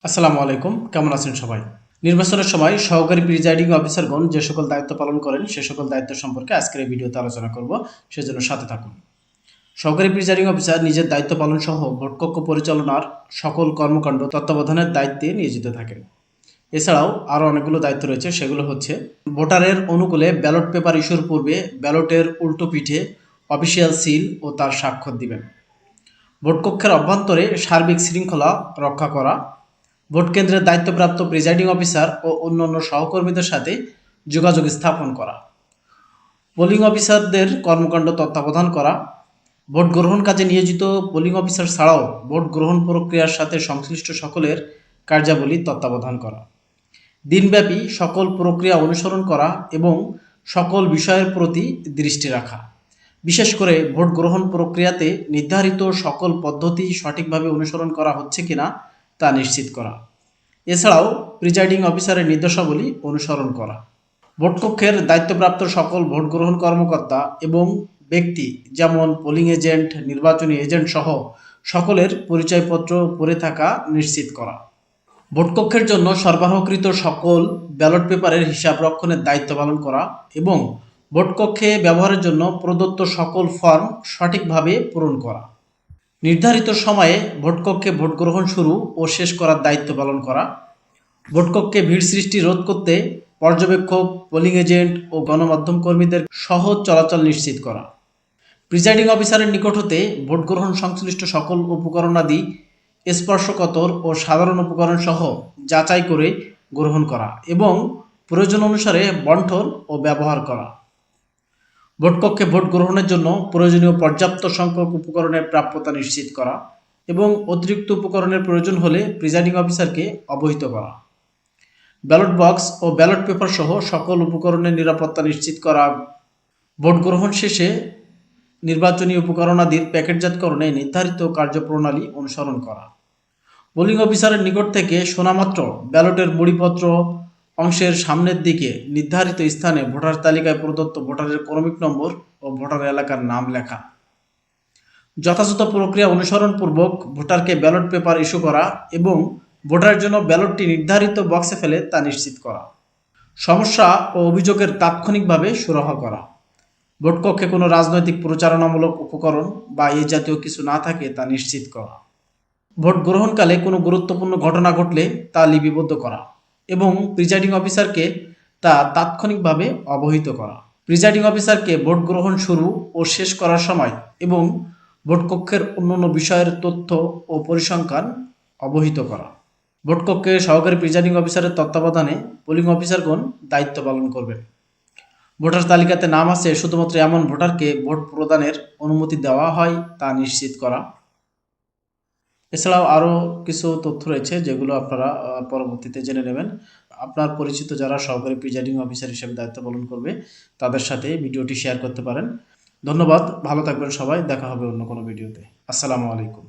আসসালামু আলাইকুম, কেমন আছেন সবাই? নির্বাচনের সময় সহকারী প্রিজাইডিং অফিসারগণ যে সকল দায়িত্ব পালন করেন সে সকল দায়িত্ব সম্পর্কে আজকের এই ভিডিওতে আলোচনা করব, সেজন্য সাথে থাকুন। সহকারী প্রিজাইডিং অফিসার নিজের দায়িত্ব পালন সহ ভোটকক্ষ পরিচালনার সকল কর্মকাণ্ড তত্ত্বাবধানের দায়িত্বে নিয়োজিত থাকেন। এছাড়াও আরও অনেকগুলো দায়িত্ব রয়েছে, সেগুলো হচ্ছে ভোটারের অনুকূলে ব্যালট পেপার ইস্যুর পূর্বে ব্যালটের উল্টো পিঠে অফিসিয়াল সিল ও তার স্বাক্ষর দিবেন। ভোটকক্ষের অভ্যন্তরে সার্বিক শৃঙ্খলা রক্ষা করা, ভোট কেন্দ্রের দায়িত্বপ্রাপ্ত প্রিজাইডিং অফিসার ও অন্যান্য সহকর্মীদের সাথে যোগাযোগ স্থাপন করা, পোলিং অফিসারদের কর্মকাণ্ড তত্ত্বাবধান করা, ভোট গ্রহণ কাজে নিয়োজিত পোলিং অফিসার ছাড়াও ভোট গ্রহণ প্রক্রিয়ার সাথে সংশ্লিষ্ট সকলের কার্যাবলী তত্ত্বাবধান করা, দিনব্যাপী সকল প্রক্রিয়া অনুসরণ করা এবং সকল বিষয়ের প্রতি দৃষ্টি রাখা, বিশেষ করে ভোট গ্রহণ প্রক্রিয়াতে নির্ধারিত সকল পদ্ধতি সঠিকভাবে অনুসরণ করা হচ্ছে কিনা তা নিশ্চিত করা। এছাড়াও প্রিজাইডিং অফিসারের নির্দেশাবলী অনুসরণ করা। ভোটকক্ষের দায়িত্বপ্রাপ্ত সকল ভোট গ্রহণ কর্মকর্তা এবং ব্যক্তি, যেমন পোলিং এজেন্ট, নির্বাচনী এজেন্ট সহ সকলের পরিচয়পত্র পড়ে থাকা নিশ্চিত করা। ভোটকক্ষের জন্য সরবরাহকৃত সকল ব্যালট পেপারের হিসাব রক্ষণের দায়িত্ব পালন করা এবং ভোটকক্ষে ব্যবহারের জন্য প্রদত্ত সকল ফর্ম সঠিকভাবে পূরণ করা। নির্ধারিত সময়ে ভোটকক্ষে ভোট গ্রহণ শুরু ও শেষ করার দায়িত্ব পালন করা। ভোটকক্ষে ভিড় সৃষ্টি রোধ করতে পর্যবেক্ষক, পোলিং এজেন্ট ও গণমাধ্যম কর্মীদের সহজ চলাচল নিশ্চিত করা। প্রিজাইডিং অফিসারের নিকট হতে ভোট গ্রহণ সংশ্লিষ্ট সকল উপকরণাদি স্পর্শকাতর ও সাধারণ উপকরণ সহ যাচাই করে গ্রহণ করা এবং প্রয়োজন অনুসারে বণ্টন ও ব্যবহার করা। ভোটকক্ষে ভোট গ্রহণের জন্য প্রয়োজনীয় পর্যাপ্ত সংখ্যক উপকরণের প্রাপ্যতা নিশ্চিত করা এবং অতিরিক্ত উপকরণের প্রয়োজন হলে প্রিজাইডিং অফিসারকে অবহিত করা। ব্যালট বক্স ও ব্যালট পেপার সহ সকল উপকরণের নিরাপত্তা নিশ্চিত করা। ভোট গ্রহণ শেষে নির্বাচনী উপকরণাদির প্যাকেটজাতকরণে নির্ধারিত কার্যপ্রণালী অনুসরণ করা। পোলিং অফিসারের নিকট থেকে শোনামাত্র ব্যালটের বড়িপত্র অংশের সামনের দিকে নির্ধারিত স্থানে ভোটার তালিকায় প্রদত্ত ভোটারের ক্রমিক নম্বর ও ভোটার এলাকার নাম লেখা। যথাযথ প্রক্রিয়া অনুসরণপূর্বক ভোটারকে ব্যালট পেপার ইস্যু করা এবং ভোটারের জন্য ব্যালটটি নির্ধারিত বক্সে ফেলে তা নিশ্চিত করা। সমস্যা ও অভিযোগের তাৎক্ষণিকভাবে সুরাহা করা। ভোটকক্ষে কোনো রাজনৈতিক প্রচারণামূলক উপকরণ বা এই জাতীয় কিছু না থাকে তা নিশ্চিত করা। ভোট গ্রহণকালে কোনো গুরুত্বপূর্ণ ঘটনা ঘটলে তা লিপিবদ্ধ করা এবং প্রিজাইডিং অফিসারকে তা তাৎক্ষণিকভাবে অবহিত করা। প্রিজাইডিং অফিসারকে ভোট গ্রহণ শুরু ও শেষ করার সময় এবং ভোটকক্ষের অন্যান্য বিষয়ের তথ্য ও পরিসংখ্যান অবহিত করা। ভোটকক্ষে সহকারী প্রিজাইডিং অফিসারের তত্ত্বাবধানে পোলিং অফিসারগণ দায়িত্ব পালন করবেন। ভোটার তালিকাতে নাম আছে শুধুমাত্র এমন ভোটারকে ভোট প্রদানের অনুমতি দেওয়া হয় তা নিশ্চিত করা। এছাড়াও আরও কিছু তথ্য রয়েছে যেগুলো আপনারা পরবর্তীতে জেনে নেবেন। আপনার পরিচিত যারা সহকারী প্রিজাইডিং অফিসার হিসেবে দায়িত্ব পালন করবে তাদের সাথে ভিডিওটি শেয়ার করতে পারেন। ধন্যবাদ, ভালো থাকবেন সবাই, দেখা হবে অন্য কোনো ভিডিওতে। আসসালামু আলাইকুম।